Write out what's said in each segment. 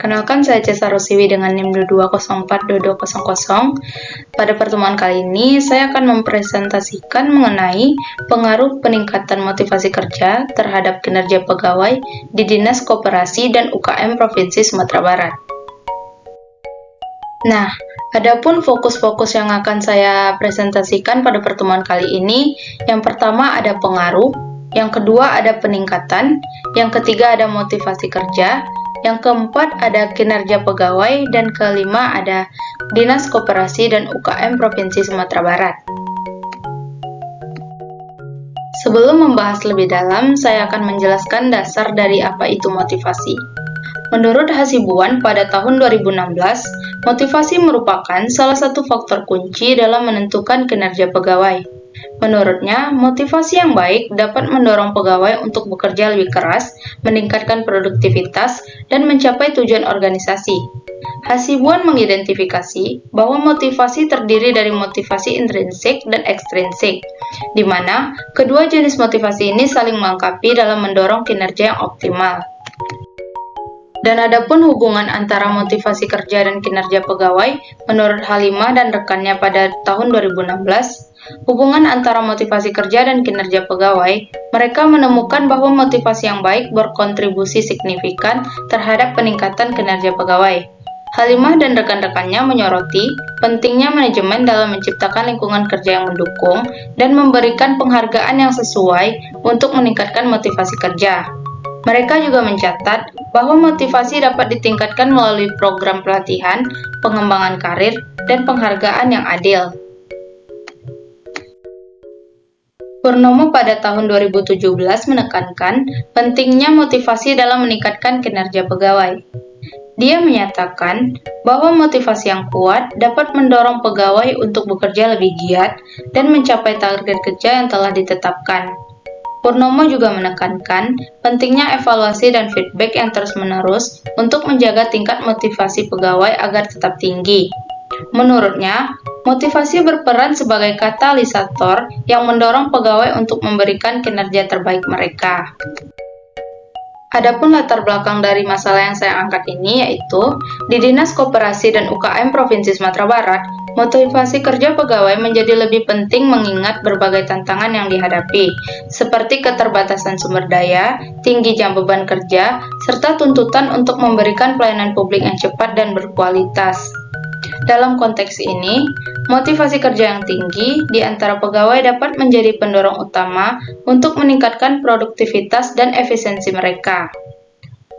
Perkenalkan, saya Cesa Rosiwi dengan NIM 22042200. Pada pertemuan kali ini, saya akan mempresentasikan mengenai pengaruh peningkatan motivasi kerja terhadap kinerja pegawai di Dinas Koperasi dan UKM Provinsi Sumatera Barat. Nah, adapun fokus-fokus yang akan saya presentasikan pada pertemuan kali ini, yang pertama ada pengaruh, yang kedua ada peningkatan, yang ketiga ada motivasi kerja, yang keempat ada kinerja pegawai, dan kelima ada Dinas Koperasi dan UKM Provinsi Sumatera Barat. Sebelum membahas lebih dalam, saya akan menjelaskan dasar dari apa itu motivasi. Menurut Hasibuan pada tahun 2016, motivasi merupakan salah satu faktor kunci dalam menentukan kinerja pegawai. Menurutnya, motivasi yang baik dapat mendorong pegawai untuk bekerja lebih keras, meningkatkan produktivitas, dan mencapai tujuan organisasi. Hasibuan mengidentifikasi bahwa motivasi terdiri dari motivasi intrinsik dan ekstrinsik, di mana kedua jenis motivasi ini saling melengkapi dalam mendorong kinerja yang optimal. Dan adapun hubungan antara motivasi kerja dan kinerja pegawai, menurut Halimah dan rekannya pada tahun 2016, hubungan antara motivasi kerja dan kinerja pegawai, mereka menemukan bahwa motivasi yang baik berkontribusi signifikan terhadap peningkatan kinerja pegawai. Halimah dan rekan-rekannya menyoroti pentingnya manajemen dalam menciptakan lingkungan kerja yang mendukung dan memberikan penghargaan yang sesuai untuk meningkatkan motivasi kerja. Mereka juga mencatat bahwa motivasi dapat ditingkatkan melalui program pelatihan, pengembangan karir, dan penghargaan yang adil. Purnomo pada tahun 2017 menekankan pentingnya motivasi dalam meningkatkan kinerja pegawai. Dia menyatakan bahwa motivasi yang kuat dapat mendorong pegawai untuk bekerja lebih giat dan mencapai target kerja yang telah ditetapkan. Purnomo juga menekankan pentingnya evaluasi dan feedback yang terus-menerus untuk menjaga tingkat motivasi pegawai agar tetap tinggi. Menurutnya, motivasi berperan sebagai katalisator yang mendorong pegawai untuk memberikan kinerja terbaik mereka. Adapun latar belakang dari masalah yang saya angkat ini yaitu, di Dinas Koperasi dan UKM Provinsi Sumatera Barat, motivasi kerja pegawai menjadi lebih penting mengingat berbagai tantangan yang dihadapi, seperti keterbatasan sumber daya, tinggi jam beban kerja, serta tuntutan untuk memberikan pelayanan publik yang cepat dan berkualitas. Dalam konteks ini, motivasi kerja yang tinggi di antara pegawai dapat menjadi pendorong utama untuk meningkatkan produktivitas dan efisiensi mereka.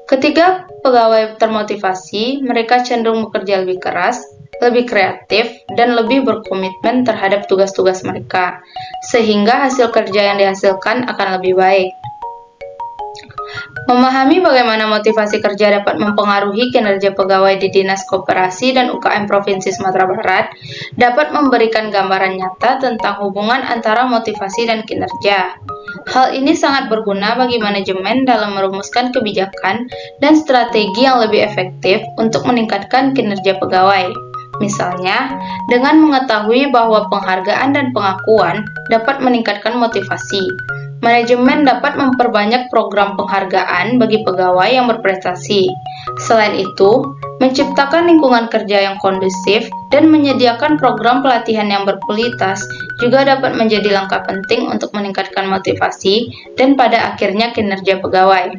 Ketika pegawai termotivasi, mereka cenderung bekerja lebih keras, lebih kreatif, dan lebih berkomitmen terhadap tugas-tugas mereka, sehingga hasil kerja yang dihasilkan akan lebih baik. Memahami bagaimana motivasi kerja dapat mempengaruhi kinerja pegawai di Dinas Koperasi dan UKM Provinsi Sumatera Barat dapat memberikan gambaran nyata tentang hubungan antara motivasi dan kinerja. Hal ini sangat berguna bagi manajemen dalam merumuskan kebijakan dan strategi yang lebih efektif untuk meningkatkan kinerja pegawai. Misalnya, dengan mengetahui bahwa penghargaan dan pengakuan dapat meningkatkan motivasi, manajemen dapat memperbanyak program penghargaan bagi pegawai yang berprestasi. Selain itu, menciptakan lingkungan kerja yang kondusif dan menyediakan program pelatihan yang berkualitas juga dapat menjadi langkah penting untuk meningkatkan motivasi dan pada akhirnya kinerja pegawai.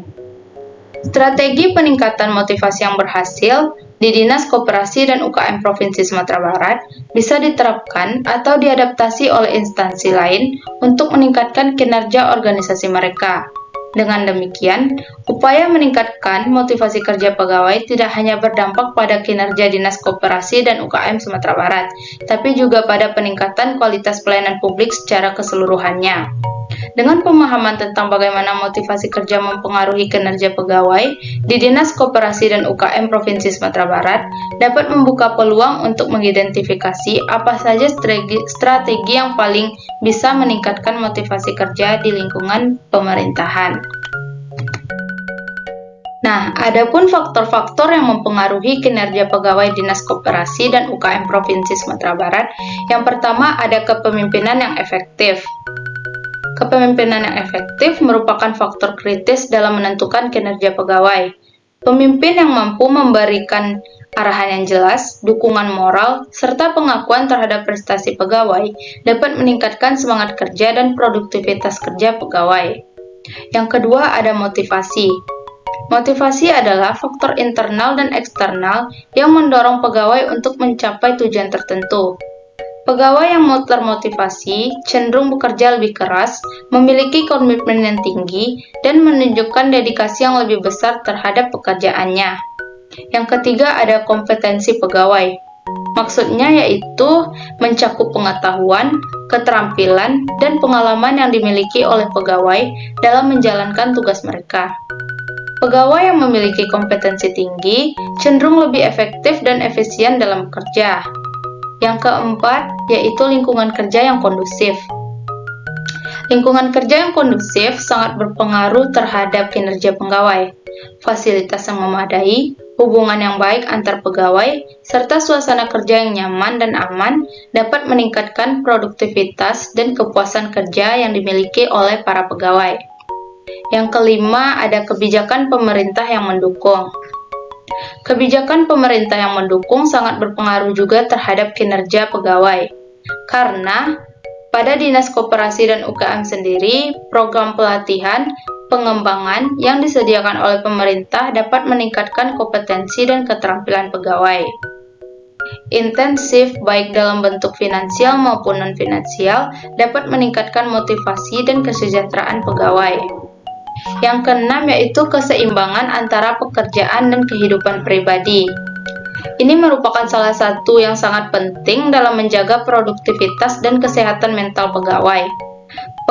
Strategi peningkatan motivasi yang berhasil di Dinas Koperasi dan UKM Provinsi Sumatera Barat bisa diterapkan atau diadaptasi oleh instansi lain untuk meningkatkan kinerja organisasi mereka. Dengan demikian, upaya meningkatkan motivasi kerja pegawai tidak hanya berdampak pada kinerja Dinas Koperasi dan UKM Sumatera Barat, tapi juga pada peningkatan kualitas pelayanan publik secara keseluruhannya. Dengan pemahaman tentang bagaimana motivasi kerja mempengaruhi kinerja pegawai di Dinas Koperasi dan UKM Provinsi Sumatera Barat dapat membuka peluang untuk mengidentifikasi apa saja strategi yang paling bisa meningkatkan motivasi kerja di lingkungan pemerintahan. Nah, adapun faktor-faktor yang mempengaruhi kinerja pegawai Dinas Koperasi dan UKM Provinsi Sumatera Barat, yang pertama ada kepemimpinan yang efektif. Kepemimpinan yang efektif merupakan faktor kritis dalam menentukan kinerja pegawai. Pemimpin yang mampu memberikan arahan yang jelas, dukungan moral, serta pengakuan terhadap prestasi pegawai dapat meningkatkan semangat kerja dan produktivitas kerja pegawai. Yang kedua ada motivasi. Motivasi adalah faktor internal dan eksternal yang mendorong pegawai untuk mencapai tujuan tertentu. Pegawai yang termotivasi cenderung bekerja lebih keras, memiliki komitmen yang tinggi, dan menunjukkan dedikasi yang lebih besar terhadap pekerjaannya. Yang ketiga ada kompetensi pegawai. Maksudnya yaitu mencakup pengetahuan, keterampilan, dan pengalaman yang dimiliki oleh pegawai dalam menjalankan tugas mereka. Pegawai yang memiliki kompetensi tinggi cenderung lebih efektif dan efisien dalam bekerja. Yang keempat, yaitu lingkungan kerja yang kondusif. Lingkungan kerja yang kondusif sangat berpengaruh terhadap kinerja pegawai. Fasilitas yang memadai, hubungan yang baik antar pegawai, serta suasana kerja yang nyaman dan aman dapat meningkatkan produktivitas dan kepuasan kerja yang dimiliki oleh para pegawai. Yang kelima, ada kebijakan pemerintah yang mendukung. Kebijakan pemerintah yang mendukung sangat berpengaruh juga terhadap kinerja pegawai. Karena pada Dinas Koperasi dan UKM sendiri, program pelatihan, pengembangan yang disediakan oleh pemerintah dapat meningkatkan kompetensi dan keterampilan pegawai. Intensif baik dalam bentuk finansial maupun non-finansial dapat meningkatkan motivasi dan kesejahteraan pegawai. Yang keenam yaitu keseimbangan antara pekerjaan dan kehidupan pribadi. Ini merupakan salah satu yang sangat penting dalam menjaga produktivitas dan kesehatan mental pegawai.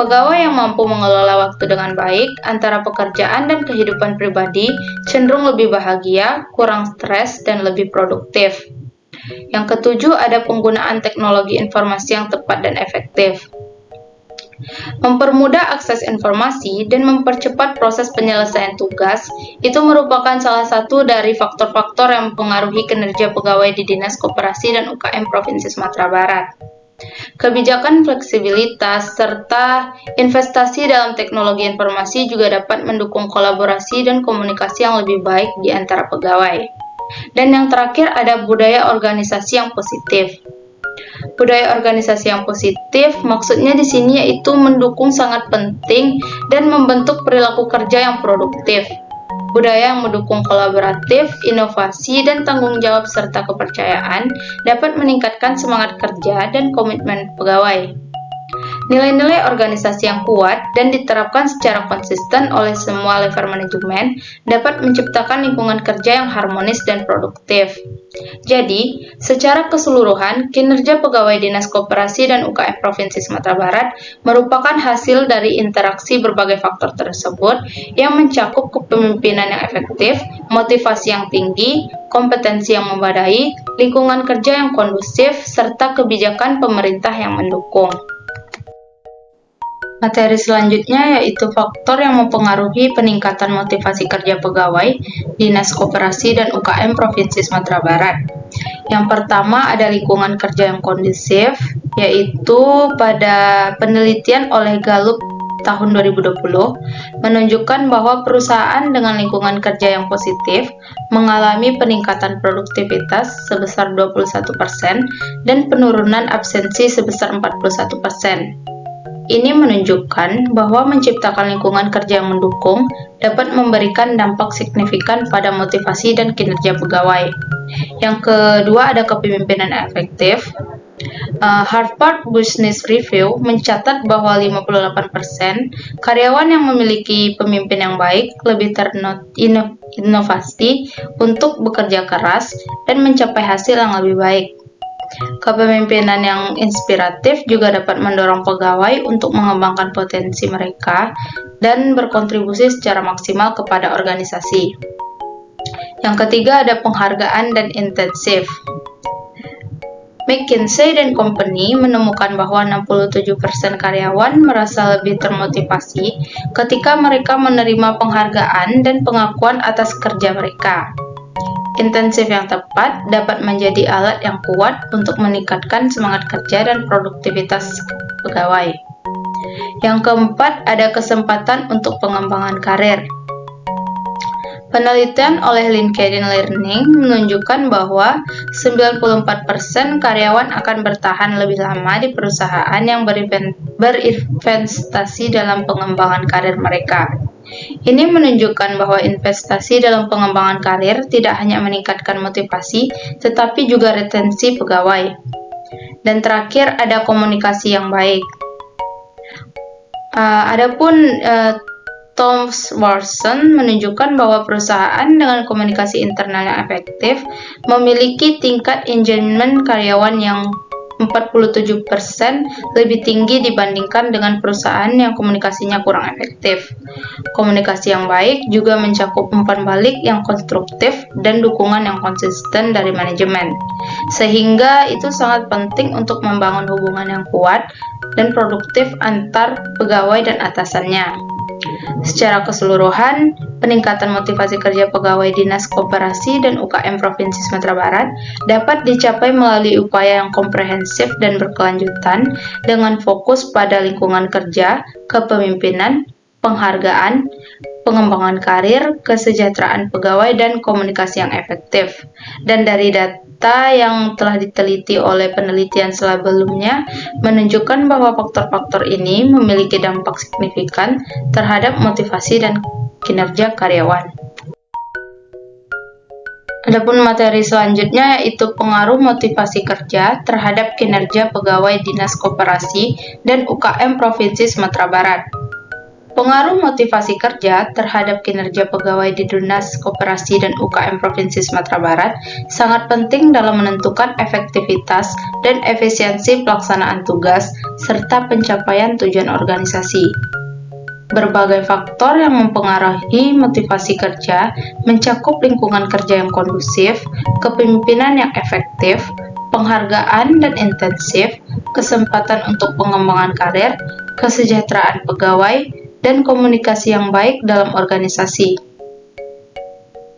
Pegawai yang mampu mengelola waktu dengan baik antara pekerjaan dan kehidupan pribadi cenderung lebih bahagia, kurang stres, dan lebih produktif. Yang ketujuh ada penggunaan teknologi informasi yang tepat dan efektif. Mempermudah akses informasi dan mempercepat proses penyelesaian tugas itu merupakan salah satu dari faktor-faktor yang mempengaruhi kinerja pegawai di Dinas Koperasi dan UKM Provinsi Sumatera Barat. Kebijakan fleksibilitas serta investasi dalam teknologi informasi juga dapat mendukung kolaborasi dan komunikasi yang lebih baik di antara pegawai. Dan yang terakhir ada budaya organisasi yang positif. Budaya organisasi yang positif maksudnya di sini yaitu mendukung sangat penting dan membentuk perilaku kerja yang produktif. Budaya yang mendukung kolaboratif, inovasi, dan tanggung jawab serta kepercayaan dapat meningkatkan semangat kerja dan komitmen pegawai. Nilai-nilai organisasi yang kuat dan diterapkan secara konsisten oleh semua level manajemen dapat menciptakan lingkungan kerja yang harmonis dan produktif. Jadi, secara keseluruhan, kinerja pegawai Dinas Koperasi dan UKM Provinsi Sumatera Barat merupakan hasil dari interaksi berbagai faktor tersebut yang mencakup kepemimpinan yang efektif, motivasi yang tinggi, kompetensi yang memadai, lingkungan kerja yang kondusif, serta kebijakan pemerintah yang mendukung. Materi selanjutnya yaitu faktor yang mempengaruhi peningkatan motivasi kerja pegawai Dinas Koperasi dan UKM Provinsi Sumatera Barat. Yang pertama ada lingkungan kerja yang kondusif, yaitu pada penelitian oleh Gallup tahun 2020 menunjukkan bahwa perusahaan dengan lingkungan kerja yang positif mengalami peningkatan produktivitas sebesar 21% dan penurunan absensi sebesar 41%. Ini menunjukkan bahwa menciptakan lingkungan kerja yang mendukung dapat memberikan dampak signifikan pada motivasi dan kinerja pegawai. Yang kedua ada kepemimpinan efektif. Harvard Business Review mencatat bahwa 58% karyawan yang memiliki pemimpin yang baik lebih terinovasi untuk bekerja keras dan mencapai hasil yang lebih baik. Kepemimpinan yang inspiratif juga dapat mendorong pegawai untuk mengembangkan potensi mereka dan berkontribusi secara maksimal kepada organisasi. Yang ketiga ada penghargaan dan intensif. McKinsey & Company menemukan bahwa 67% karyawan merasa lebih termotivasi ketika mereka menerima penghargaan dan pengakuan atas kerja mereka. Intensif yang tepat dapat menjadi alat yang kuat untuk meningkatkan semangat kerja dan produktivitas pegawai. Yang keempat, ada kesempatan untuk pengembangan karir. Penelitian oleh LinkedIn Learning menunjukkan bahwa 94% karyawan akan bertahan lebih lama di perusahaan yang berinvestasi dalam pengembangan karir mereka. Ini menunjukkan bahwa investasi dalam pengembangan karir tidak hanya meningkatkan motivasi, tetapi juga retensi pegawai. Dan terakhir, ada komunikasi yang baik. Adapun Thomson Watson menunjukkan bahwa perusahaan dengan komunikasi internal yang efektif memiliki tingkat engagement karyawan yang 47% lebih tinggi dibandingkan dengan perusahaan yang komunikasinya kurang efektif. Komunikasi yang baik juga mencakup umpan balik yang konstruktif dan dukungan yang konsisten dari manajemen. Sehingga itu sangat penting untuk membangun hubungan yang kuat dan produktif antar pegawai dan atasannya. Secara keseluruhan, peningkatan motivasi kerja pegawai Dinas Koperasi dan UKM Provinsi Sumatera Barat dapat dicapai melalui upaya yang komprehensif dan berkelanjutan dengan fokus pada lingkungan kerja, kepemimpinan, penghargaan, pengembangan karir, kesejahteraan pegawai, dan komunikasi yang efektif. Dan dari data yang telah diteliti oleh penelitian sebelumnya menunjukkan bahwa faktor-faktor ini memiliki dampak signifikan terhadap motivasi dan kinerja karyawan. Adapun materi selanjutnya yaitu pengaruh motivasi kerja terhadap kinerja pegawai Dinas Koperasi dan UKM Provinsi Sumatera Barat. Pengaruh motivasi kerja terhadap kinerja pegawai di Dinas Koperasi dan UKM Provinsi Sumatera Barat sangat penting dalam menentukan efektivitas dan efisiensi pelaksanaan tugas serta pencapaian tujuan organisasi. Berbagai faktor yang mempengaruhi motivasi kerja mencakup lingkungan kerja yang kondusif, kepemimpinan yang efektif, penghargaan dan intensif, kesempatan untuk pengembangan karir, kesejahteraan pegawai, dan komunikasi yang baik dalam organisasi.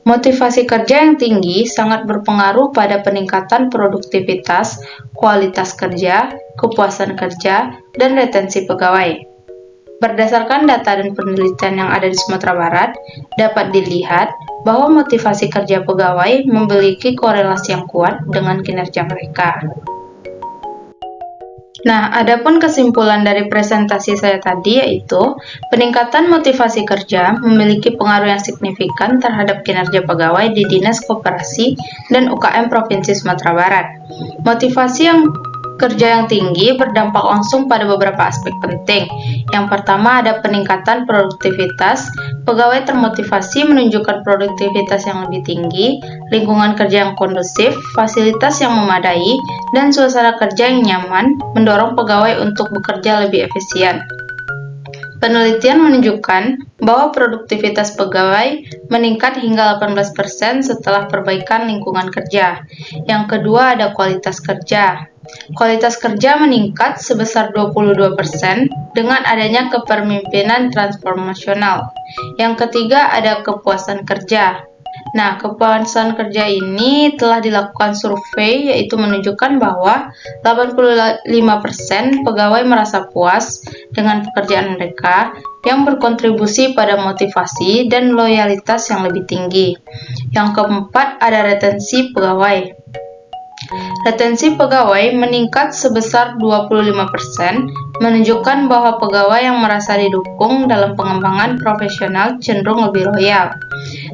Motivasi kerja yang tinggi sangat berpengaruh pada peningkatan produktivitas, kualitas kerja, kepuasan kerja, dan retensi pegawai. Berdasarkan data dan penelitian yang ada di Sumatera Barat, dapat dilihat bahwa motivasi kerja pegawai memiliki korelasi yang kuat dengan kinerja mereka. Nah, adapun kesimpulan dari presentasi saya tadi yaitu peningkatan motivasi kerja memiliki pengaruh yang signifikan terhadap kinerja pegawai di Dinas Koperasi dan UKM Provinsi Sumatera Barat. Motivasi kerja yang tinggi berdampak langsung pada beberapa aspek penting. Yang pertama ada peningkatan produktivitas. Pegawai termotivasi menunjukkan produktivitas yang lebih tinggi, lingkungan kerja yang kondusif, fasilitas yang memadai, dan suasana kerja yang nyaman mendorong pegawai untuk bekerja lebih efisien. Penelitian menunjukkan bahwa produktivitas pegawai meningkat hingga 18% setelah perbaikan lingkungan kerja. Yang kedua ada kualitas kerja. Kualitas kerja meningkat sebesar 22% dengan adanya kepemimpinan transformasional. Yang ketiga ada kepuasan kerja. Nah, kepuasan kerja ini telah dilakukan survei yaitu menunjukkan bahwa 85% pegawai merasa puas dengan pekerjaan mereka yang berkontribusi pada motivasi dan loyalitas yang lebih tinggi. Yang keempat ada retensi pegawai. Retensi pegawai meningkat sebesar 25%, menunjukkan bahwa pegawai yang merasa didukung dalam pengembangan profesional cenderung lebih loyal.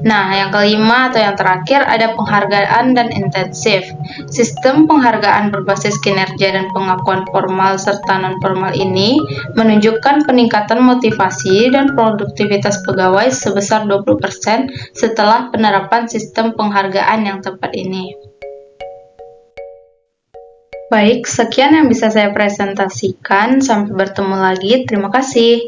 Nah, yang kelima atau yang terakhir ada penghargaan dan intensif. Sistem penghargaan berbasis kinerja dan pengakuan formal serta non-formal ini menunjukkan peningkatan motivasi dan produktivitas pegawai sebesar 20% setelah penerapan sistem penghargaan yang tepat ini. Baik, sekian yang bisa saya presentasikan. Sampai bertemu lagi. Terima kasih.